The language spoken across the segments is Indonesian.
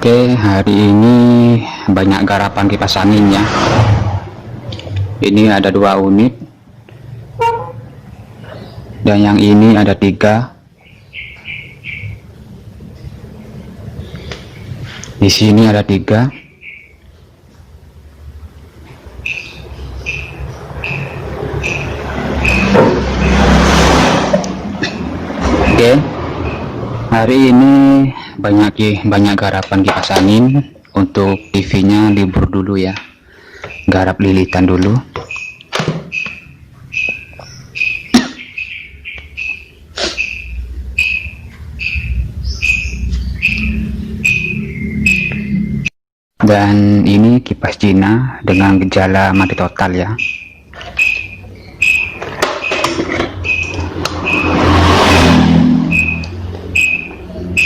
Oke, hari ini banyak garapan kipas angin ya. Ini ada 2 unit dan yang ini ada 3. Di sini ada 3. Oke, hari ini banyak garapan kipas angin. Untuk TV-nya libur dulu ya, garap lilitan dulu. Dan ini kipas Cina dengan gejala mati total ya.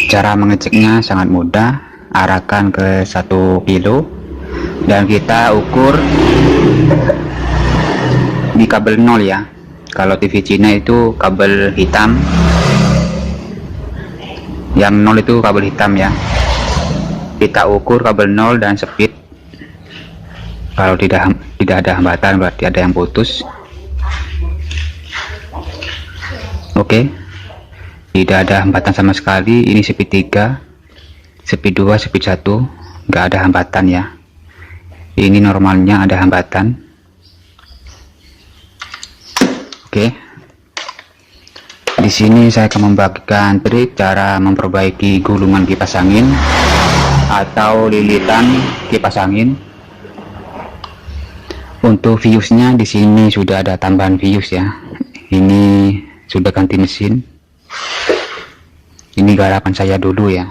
Cara mengeceknya sangat mudah, arahkan ke 1 kilo dan kita ukur di kabel 0 ya. Kalau TV Cina itu kabel hitam, yang 0 itu kabel hitam ya. Kita ukur kabel 0 dan speed. Kalau tidak ada hambatan berarti ada yang putus. Oke, tidak ada hambatan sama sekali. Ini speed 3, speed 2, speed 1, nggak ada hambatan ya. Ini normalnya ada hambatan. Oke, di sini saya akan membagikan trik cara memperbaiki gulungan kipas angin atau lilitan kipas angin. Untuk fuse-nya di sini sudah ada tambahan fuse ya. Ini sudah ganti mesin. Ini garapan saya dulu ya.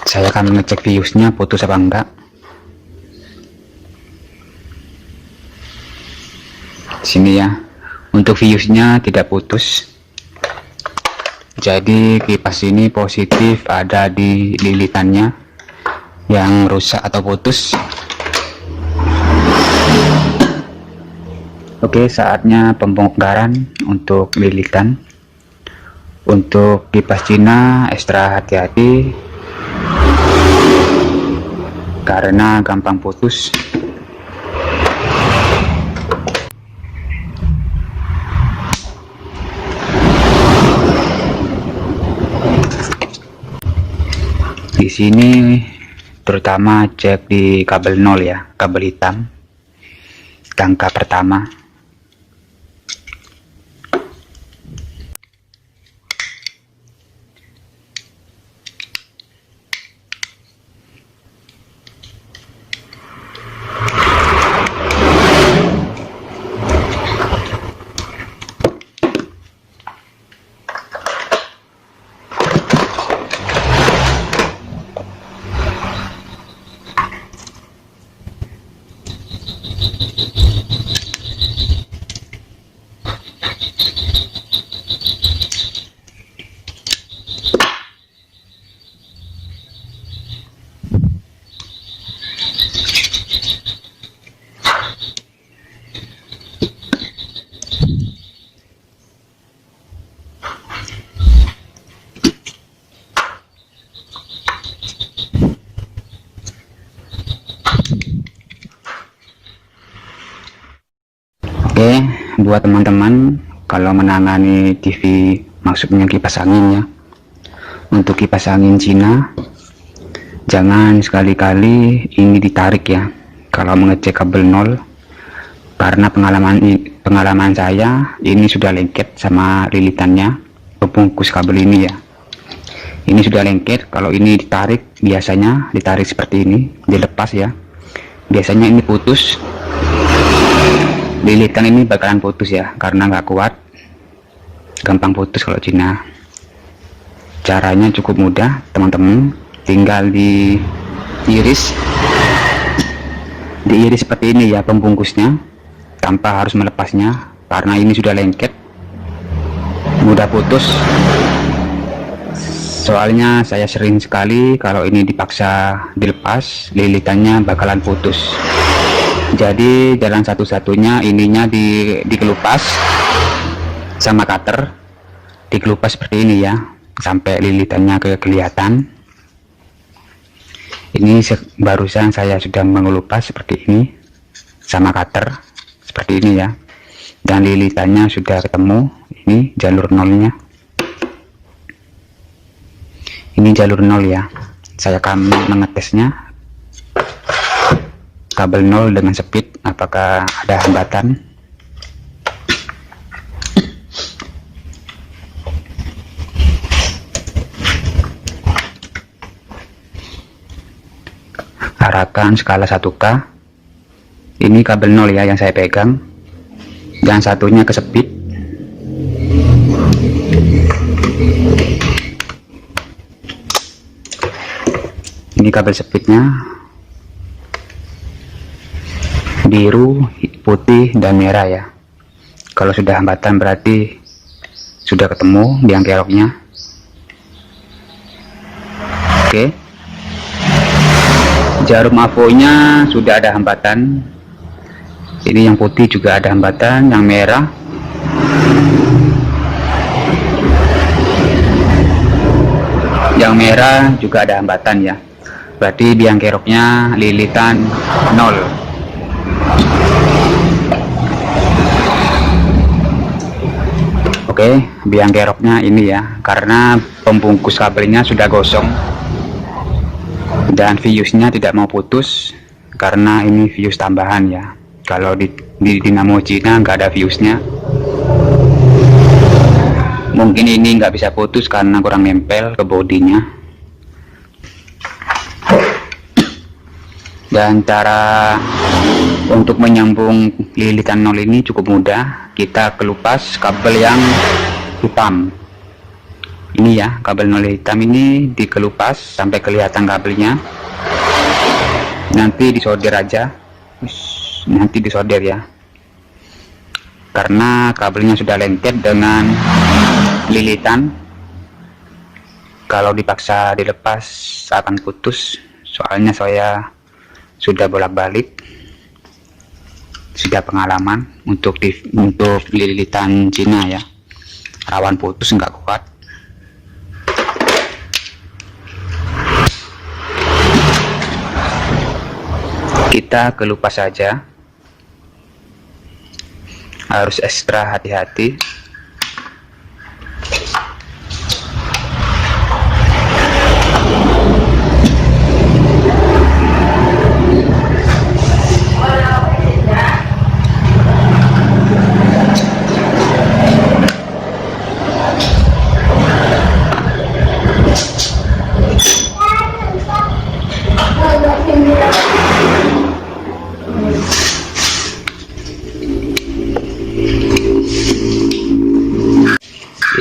Saya akan mengecek fuse-nya putus apa enggak. Sini ya. Untuk fuse-nya tidak putus. Jadi kipas ini positif ada di lilitannya yang rusak atau putus. Oke, saatnya pembongkaran untuk lilitan. Untuk kipas Cina ekstra hati-hati karena gampang putus. Di sini terutama cek di kabel 0 ya, kabel hitam, tangka pertama. Oke, buat teman-teman kalau menangani TV, maksudnya kipas angin ya, untuk kipas angin Cina jangan sekali-kali ini ditarik ya kalau mengecek kabel 0, karena pengalaman saya ini sudah lengket sama lilitannya, pembungkus kabel ini ya. Ini sudah lengket. Kalau ini ditarik, biasanya ditarik seperti ini, dilepas ya, biasanya ini putus. Lilitan ini bakalan putus ya, karena nggak kuat, gampang putus kalau Cina. Caranya cukup mudah teman-teman, tinggal diiris seperti ini ya pembungkusnya, tanpa harus melepasnya, karena ini sudah lengket, mudah putus. Soalnya saya sering sekali kalau ini dipaksa dilepas, lilitannya bakalan putus. Jadi jalan satu-satunya ininya dikelupas sama cutter, dikelupas seperti ini ya, sampai lilitannya kelihatan. Ini barusan saya sudah mengelupas seperti ini sama cutter seperti ini ya, dan lilitannya sudah ketemu. Ini jalur nolnya, ini jalur nol ya. Saya akan mengetesnya kabel nol dengan speed, apakah ada hambatan. Arahkan skala 1K. Ini kabel nol ya yang saya pegang, yang satunya ke speed. Ini kabel speednya biru, putih, dan merah ya. Kalau sudah hambatan berarti sudah ketemu biang keroknya. Oke, jarum avonya sudah ada hambatan. Ini yang putih juga ada hambatan, yang merah. Yang merah juga ada hambatan ya. Berarti biang keroknya lilitan 0. Oke, biang keroknya ini ya, karena pembungkus kabelnya sudah gosong dan fuse-nya tidak mau putus, karena ini fuse tambahan ya. Kalau di dinamo Cina nggak ada fuse-nya. Mungkin ini nggak bisa putus karena kurang nempel ke bodinya. Dan cara untuk menyambung lilitan 0 ini cukup mudah. Kita kelupas kabel yang hitam ini ya, kabel 0 hitam ini dikelupas sampai kelihatan kabelnya. Nanti disolder aja, nanti disolder ya, karena kabelnya sudah lengket dengan lilitan. Kalau dipaksa dilepas akan putus, soalnya saya sudah bolak-balik, sudah pengalaman untuk lilitan Cina ya, rawan putus, nggak kuat. Kita kelupas saja, harus ekstra hati-hati.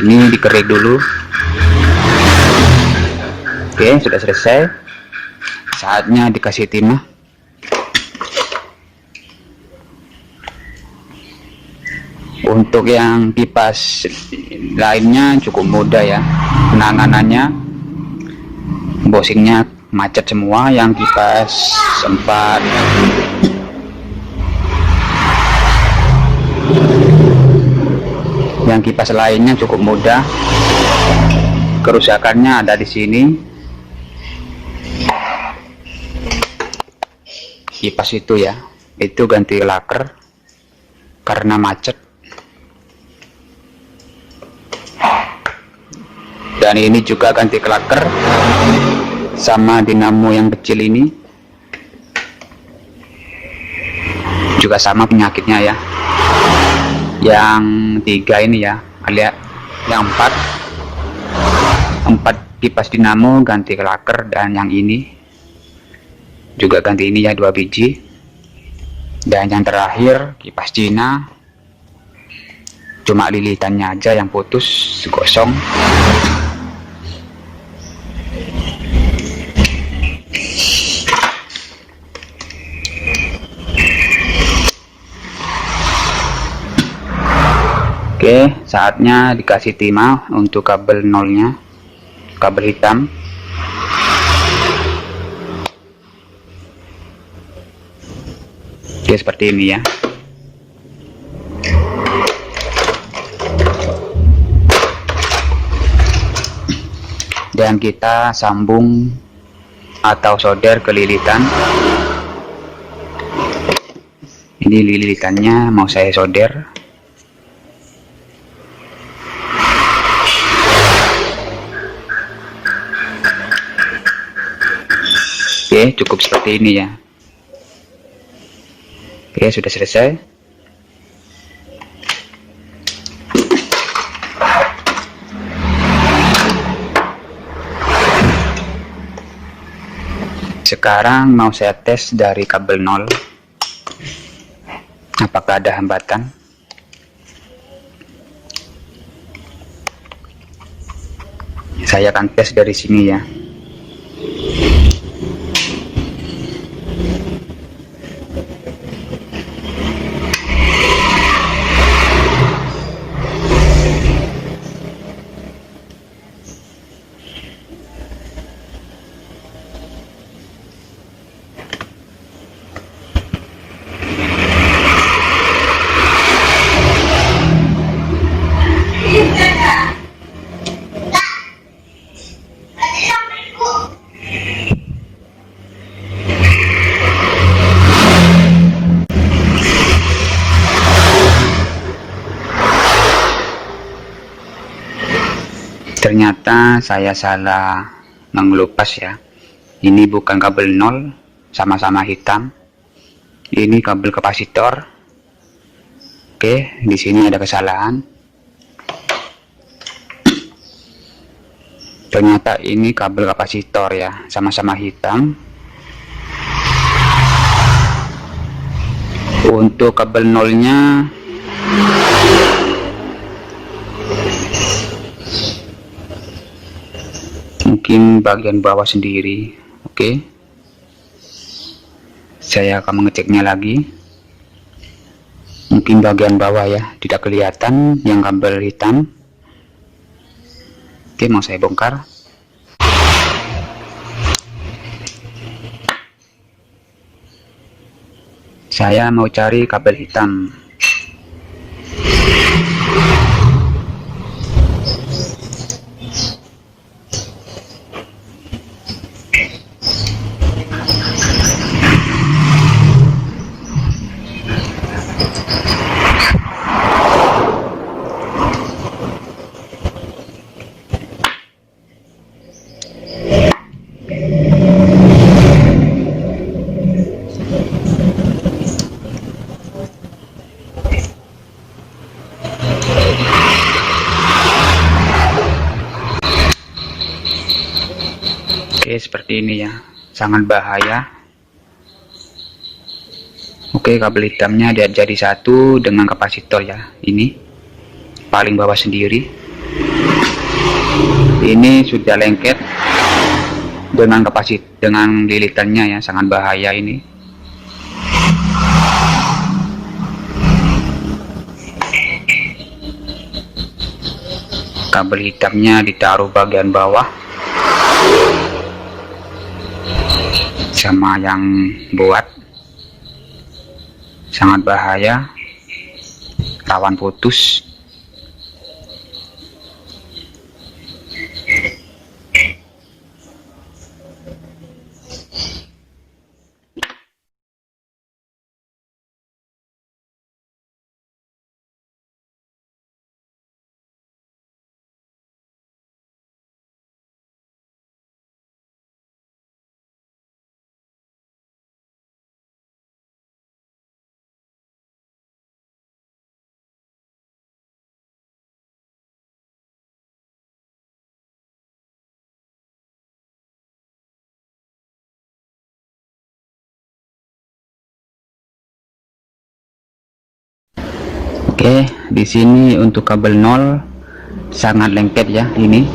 Ini dikerik dulu. Oke, sudah selesai. Saatnya dikasih timah. Untuk yang kipas lainnya cukup mudah ya penanganannya. Bosingnya macet semua, yang kipas sempat yang kipas lainnya cukup mudah. Kerusakannya ada di sini. Kipas itu ya, itu ganti laker karena macet. Dan ini juga ganti laker sama dinamo yang kecil ini juga sama penyakitnya ya. Yang 3 ini ya, alias yang 4 kipas dinamo ganti laker, dan yang ini juga ganti ini ya, 2 biji. Dan yang terakhir kipas Cina cuma lilitannya aja yang putus, gosong. Oke, saatnya dikasih timah untuk kabel nolnya, kabel hitam. Oke, seperti ini ya. dan kita sambung atau solder ke lilitan. Ini lilitannya mau saya solder. Oke, cukup seperti ini ya. Oke, sudah selesai. Sekarang mau saya tes dari kabel 0. Apakah ada hambatan? Saya akan tes dari sini ya. Ternyata saya salah mengelupas ya. Ini bukan kabel 0, sama-sama hitam. Ini kabel kapasitor. Oke, di sini ada kesalahan. Ternyata ini kabel kapasitor ya, sama-sama hitam. Untuk kabel 0-nya mungkin bagian bawah sendiri. Oke, saya akan mengeceknya lagi. Mungkin bagian bawah ya, tidak kelihatan yang kabel hitam. Oke, mau saya bongkar. Saya mau cari kabel hitam. Oke, seperti ini ya, sangat bahaya. Oke, kabel hitamnya dia jadi satu dengan kapasitor ya. Ini paling bawah sendiri. Ini sudah lengket dengan dengan lilitannya ya, sangat bahaya ini. Kabel hitamnya ditaruh bagian bawah sama yang buat, sangat bahaya, rawan putus. Oke, di sini untuk kabel 0 sangat lengket ya, ini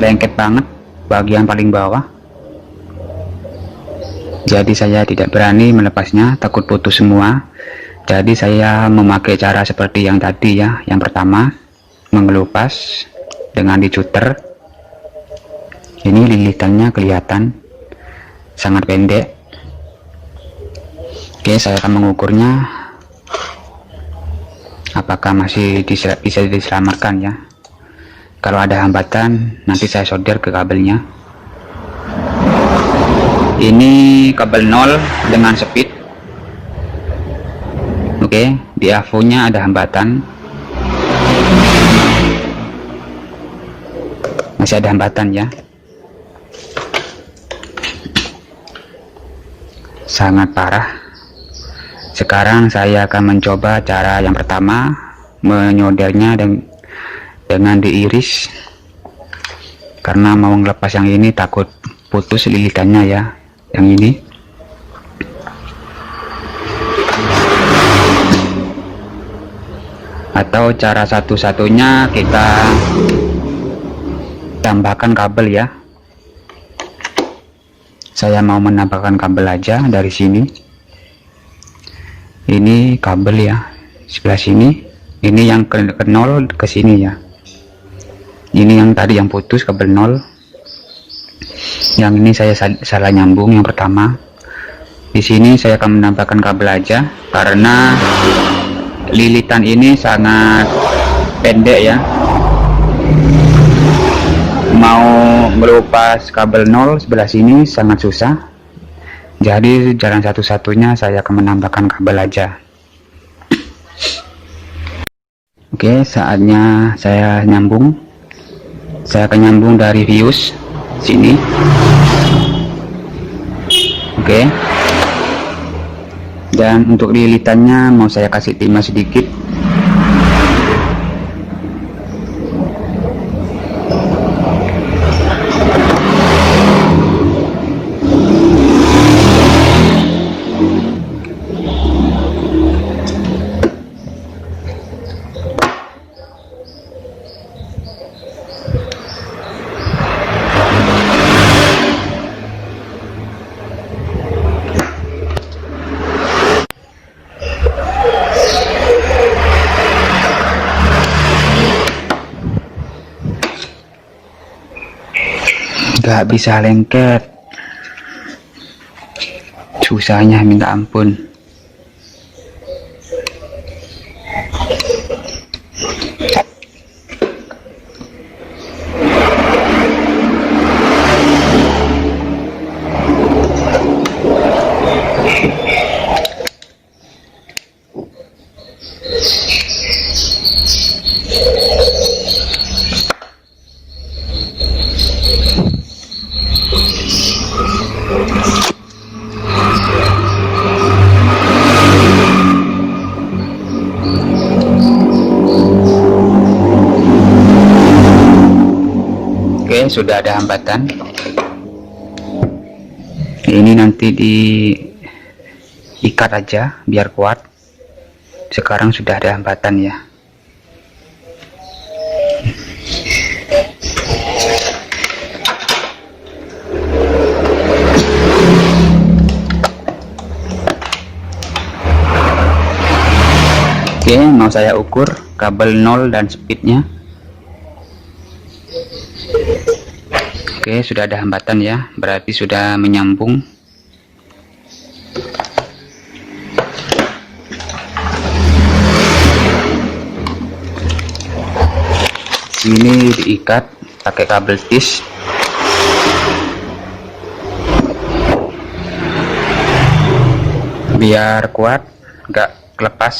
lengket banget bagian paling bawah. Jadi saya tidak berani melepasnya, takut putus semua. Jadi saya memakai cara seperti yang tadi ya. Yang pertama, mengelupas dengan dicuter. Ini lilitannya kelihatan sangat pendek. Oke, saya akan mengukurnya apakah masih bisa diselamatkan ya. Kalau ada hambatan nanti saya solder ke kabelnya. Ini kabel 0 dengan speed. Oke, di AVO nya ada hambatan, masih ada hambatan ya, sangat parah. Sekarang saya akan mencoba cara yang pertama, menyoldernya dengan diiris, karena mau ngelepas yang ini takut putus lilitannya ya, yang ini. Atau cara satu-satunya kita tambahkan kabel ya. Saya mau menambahkan kabel aja dari sini. Ini kabel ya, sebelah sini. Ini yang ke 0 ke sini ya. Ini yang tadi yang putus kabel 0. Yang ini saya salah nyambung yang pertama. Di sini saya akan menambahkan kabel aja karena lilitan ini sangat pendek ya. Mau melepas kabel 0 sebelah sini sangat susah. Jadi jalan satu-satunya saya akan menambahkan kabel aja. Oke, saatnya saya nyambung. Saya akan nyambung dari fuse sini. Oke. Dan untuk lilitannya mau saya kasih timah sedikit. Gak bisa lengket, susahnya minta ampun. Oke, sudah ada hambatan. Ini nanti diikat aja biar kuat. Sekarang sudah ada hambatan ya. Oke, mau saya ukur kabel 0 dan speednya. Oke, sudah ada hambatan ya, berarti sudah menyambung. Ini diikat pakai kabel tis. Biar kuat, nggak lepas.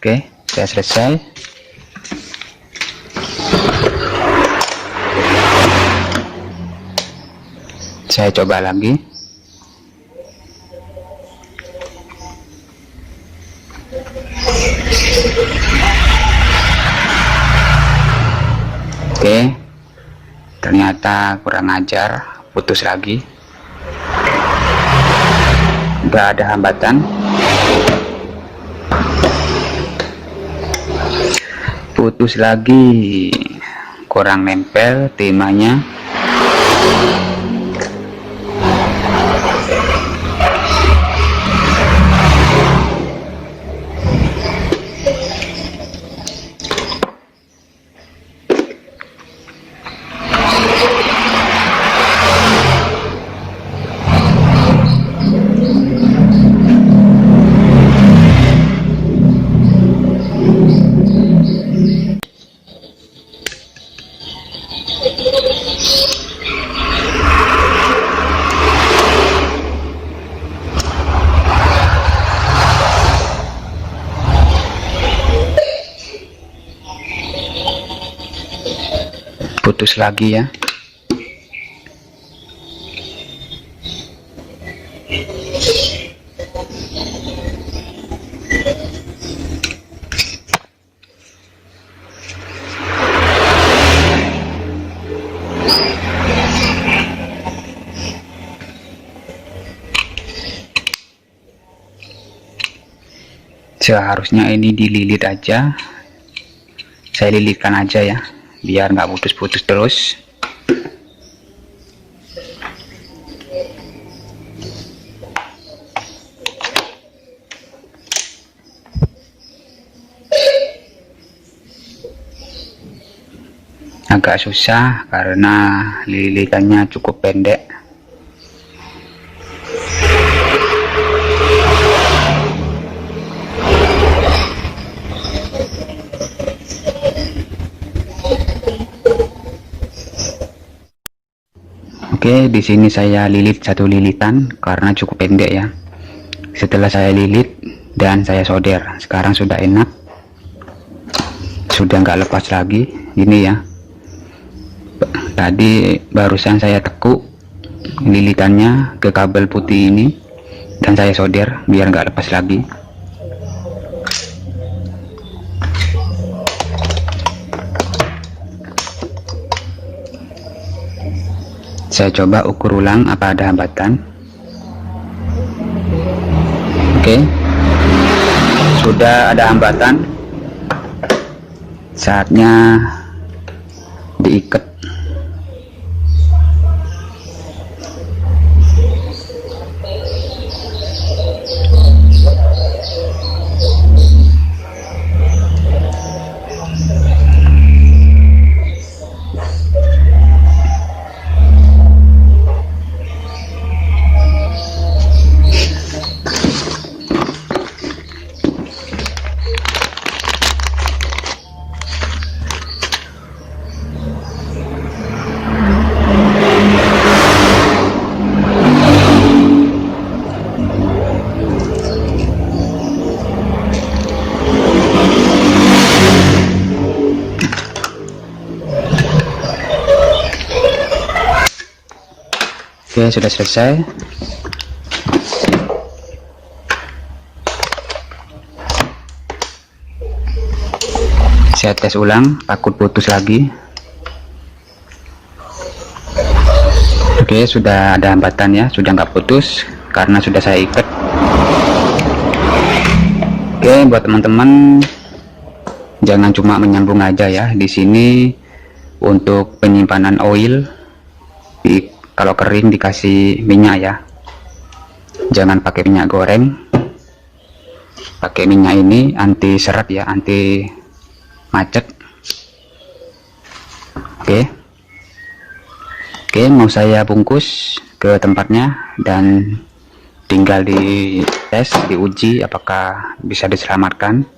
Oke, sudah selesai. Saya coba lagi. Oke, ternyata kurang ajar, putus lagi. Gak ada hambatan, putus lagi, kurang nempel temanya. Putus lagi ya. Seharusnya ini dililit aja, saya lilitkan aja ya, biar nggak putus-putus terus. Agak susah karena lilitannya cukup pendek. Oke, di sini saya lilit satu lilitan karena cukup pendek ya. Setelah saya lilit dan saya solder, sekarang sudah enak, sudah nggak lepas lagi. Ini ya, tadi barusan saya tekuk lilitannya ke kabel putih ini dan saya solder biar nggak lepas lagi. Saya coba ukur ulang apa ada hambatan. Oke, sudah ada hambatan, saatnya diikat. Oke, sudah selesai. Saya tes ulang, takut putus lagi. Oke, sudah ada hambatan ya, sudah nggak putus karena sudah saya ikat. Oke, buat teman-teman jangan cuma menyambung aja ya. Di sini untuk penyimpanan oil, kalau kering dikasih minyak ya, jangan pakai minyak goreng, pakai minyak ini anti seret ya, anti macet. Oke, mau saya bungkus ke tempatnya dan tinggal di tes, diuji apakah bisa diselamatkan.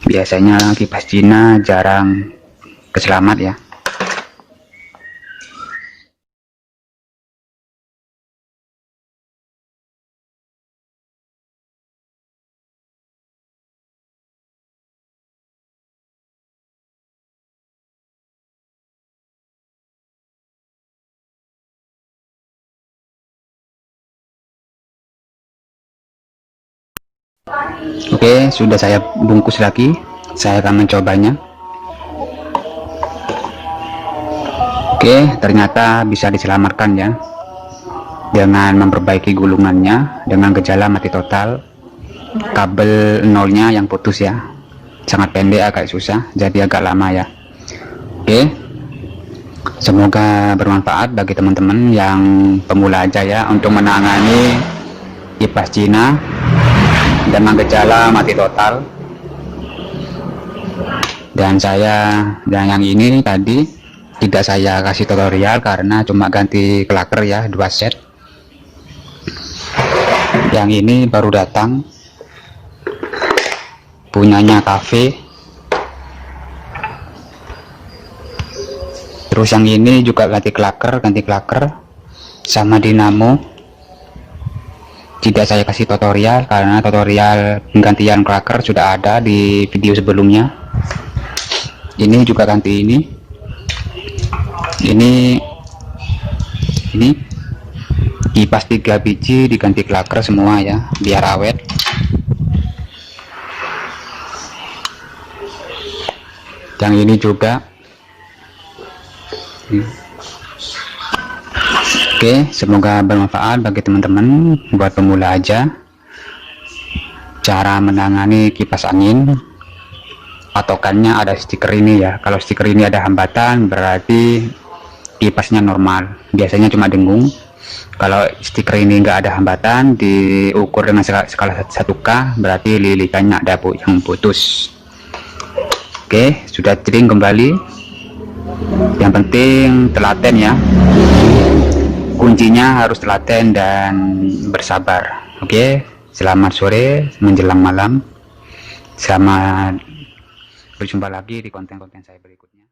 Biasanya kipas Cina jarang keselamat ya. Oke, sudah saya bungkus lagi, saya akan mencobanya. Oke, ternyata bisa diselamatkan ya, dengan memperbaiki gulungannya dengan gejala mati total. Kabel nolnya yang putus ya, sangat pendek, agak susah, jadi agak lama ya. Oke, semoga bermanfaat bagi teman-teman yang pemula aja ya, untuk menangani kipas Cina dengan gejala mati total. Dan yang ini tadi tidak saya kasih tutorial karena cuma ganti klaker ya, 2 set. Yang ini baru datang, punyanya Cafe. Terus yang ini juga ganti klaker sama dinamo. Tidak saya kasih tutorial karena tutorial penggantian klaker sudah ada di video sebelumnya. Ini juga ganti ini kipas 3 biji diganti klaker semua ya, biar awet. Yang ini juga. Oke, semoga bermanfaat bagi teman-teman buat pemula aja cara menangani kipas angin. Patokannya ada stiker ini ya, kalau stiker ini ada hambatan berarti kipasnya normal, biasanya cuma dengung. Kalau stiker ini enggak ada hambatan, diukur dengan skala 1K, berarti lilikannya ada yang putus. Oke, sudah jering kembali. Yang penting telaten ya, kuncinya harus telaten dan bersabar. Oke, selamat sore menjelang malam, selamat berjumpa lagi di konten-konten saya berikutnya.